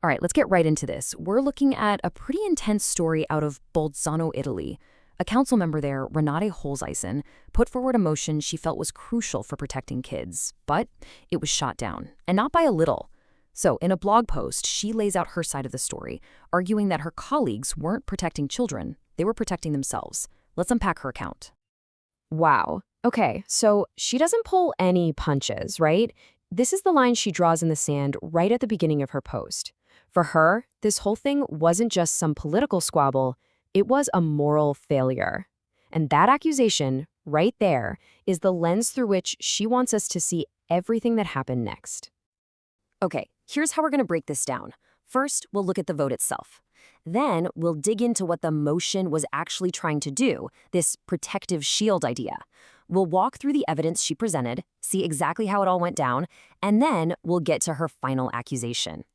All right, let's get right into this. We're looking at a pretty intense story out of Bolzano, Italy. A council member there, Renate Holzeisen, put forward a motion she felt was crucial for protecting kids, but it was shot down, and not by a little. So, in a blog post, she lays out her side of the story, arguing that her colleagues weren't protecting children, they were protecting themselves. Let's unpack her account. Wow. Okay, so she doesn't pull any punches, right? This is the line she draws in the sand right at the beginning of her post. For her, this whole thing wasn't just some political squabble, it was a moral failure. And that accusation, right there, is the lens through which she wants us to see everything that happened next. Okay, here's how we're going to break this down. First, we'll look at the vote itself. Then, we'll dig into what the motion was actually trying to do, this protective shield idea. We'll walk through the evidence she presented, see exactly how it all went down, and then we'll get to her final accusation.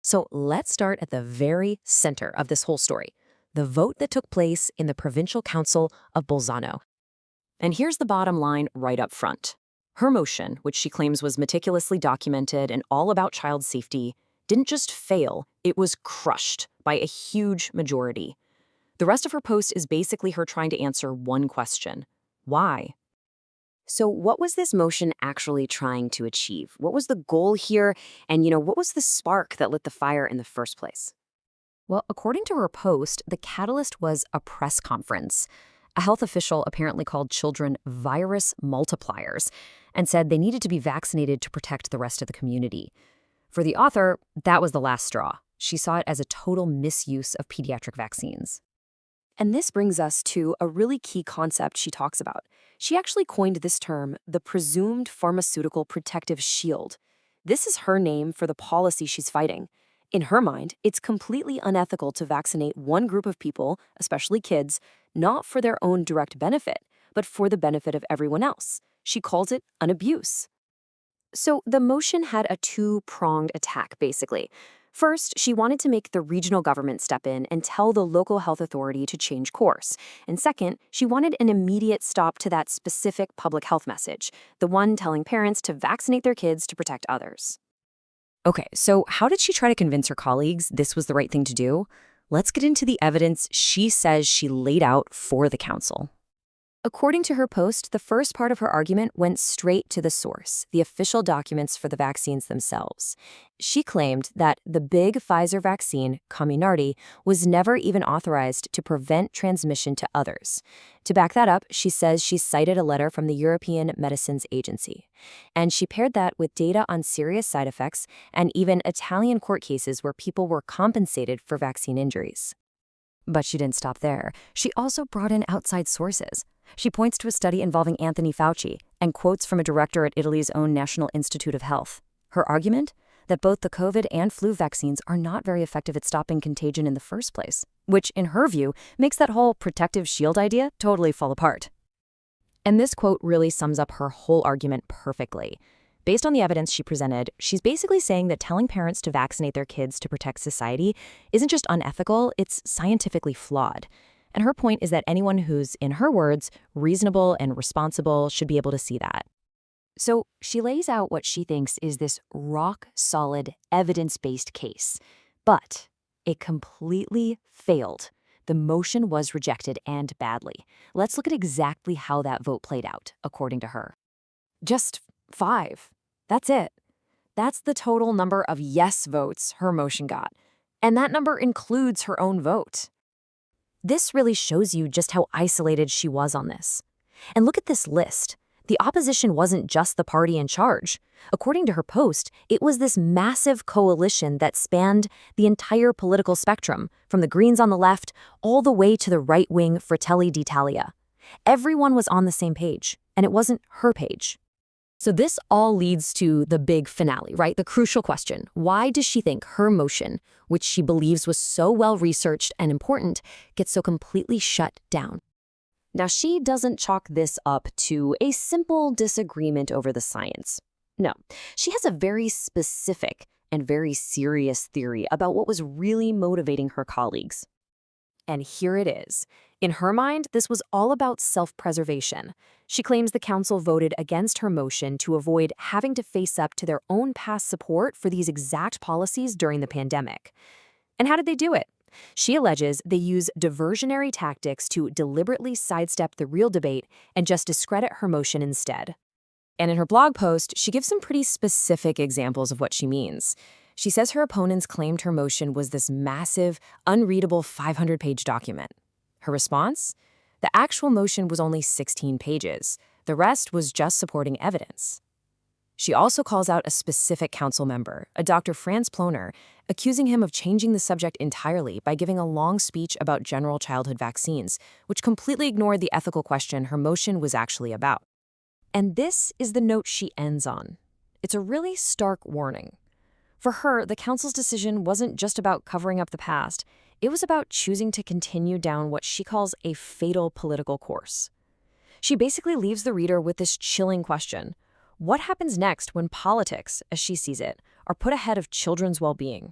So let's start at the very center of this whole story, the vote that took place in the Provincial Council of Bolzano. And here's the bottom line right up front. Her motion, which she claims was meticulously documented and all about child safety, didn't just fail, it was crushed by a huge majority. The rest of her post is basically her trying to answer one question: why? So what was this motion actually trying to achieve? What was the goal here? And, what was the spark that lit the fire in the first place? Well, according to her post, the catalyst was a press conference. A health official apparently called children virus multipliers and said they needed to be vaccinated to protect the rest of the community. For the author, that was the last straw. She saw it as a total misuse of pediatric vaccines. And this brings us to a really key concept she talks about. She actually coined this term, the presumed pharmaceutical protective shield. This is her name for the policy she's fighting. In her mind, it's completely unethical to vaccinate one group of people, especially kids, not for their own direct benefit, but for the benefit of everyone else. She calls it an abuse. So the motion had a two-pronged attack, basically. First, she wanted to make the regional government step in and tell the local health authority to change course. And second, she wanted an immediate stop to that specific public health message, the one telling parents to vaccinate their kids to protect others. Okay, so how did she try to convince her colleagues this was the right thing to do? Let's get into the evidence she says she laid out for the council. According to her post, the first part of her argument went straight to the source, the official documents for the vaccines themselves. She claimed that the big Pfizer vaccine, Comirnaty, was never even authorized to prevent transmission to others. To back that up, she says she cited a letter from the European Medicines Agency. And she paired that with data on serious side effects and even Italian court cases where people were compensated for vaccine injuries. But she didn't stop there. She also brought in outside sources. She points to a study involving Anthony Fauci and quotes from a director at Italy's own National Institute of Health. Her argument? That both the COVID and flu vaccines are not very effective at stopping contagion in the first place, which, in her view, makes that whole protective shield idea totally fall apart. And this quote really sums up her whole argument perfectly. Based on the evidence she presented, she's basically saying that telling parents to vaccinate their kids to protect society isn't just unethical, it's scientifically flawed. And her point is that anyone who's, in her words, reasonable and responsible should be able to see that. So she lays out what she thinks is this rock-solid, evidence-based case. But it completely failed. The motion was rejected, and badly. Let's look at exactly how that vote played out, according to her. Just 5. That's it. That's the total number of yes votes her motion got. And that number includes her own vote. This really shows you just how isolated she was on this. And look at this list. The opposition wasn't just the party in charge. According to her post, it was this massive coalition that spanned the entire political spectrum, from the Greens on the left all the way to the right-wing Fratelli d'Italia. Everyone was on the same page, and it wasn't her page. So this all leads to the big finale, right? The crucial question. Why does she think her motion, which she believes was so well-researched and important, gets so completely shut down? Now, she doesn't chalk this up to a simple disagreement over the science. No, she has a very specific and very serious theory about what was really motivating her colleagues. And here it is. In her mind, this was all about self-preservation. She claims the council voted against her motion to avoid having to face up to their own past support for these exact policies during the pandemic. And how did they do it? She alleges they use diversionary tactics to deliberately sidestep the real debate and just discredit her motion instead. And in her blog post, she gives some pretty specific examples of what she means. She says her opponents claimed her motion was this massive, unreadable 500-page document. Her response? The actual motion was only 16 pages. The rest was just supporting evidence. She also calls out a specific council member, a Dr. Franz Ploner, accusing him of changing the subject entirely by giving a long speech about general childhood vaccines, which completely ignored the ethical question her motion was actually about. And this is the note she ends on. It's a really stark warning. For her, the council's decision wasn't just about covering up the past. It was about choosing to continue down what she calls a fatal political course. She basically leaves the reader with this chilling question. What happens next when politics, as she sees it, are put ahead of children's well-being?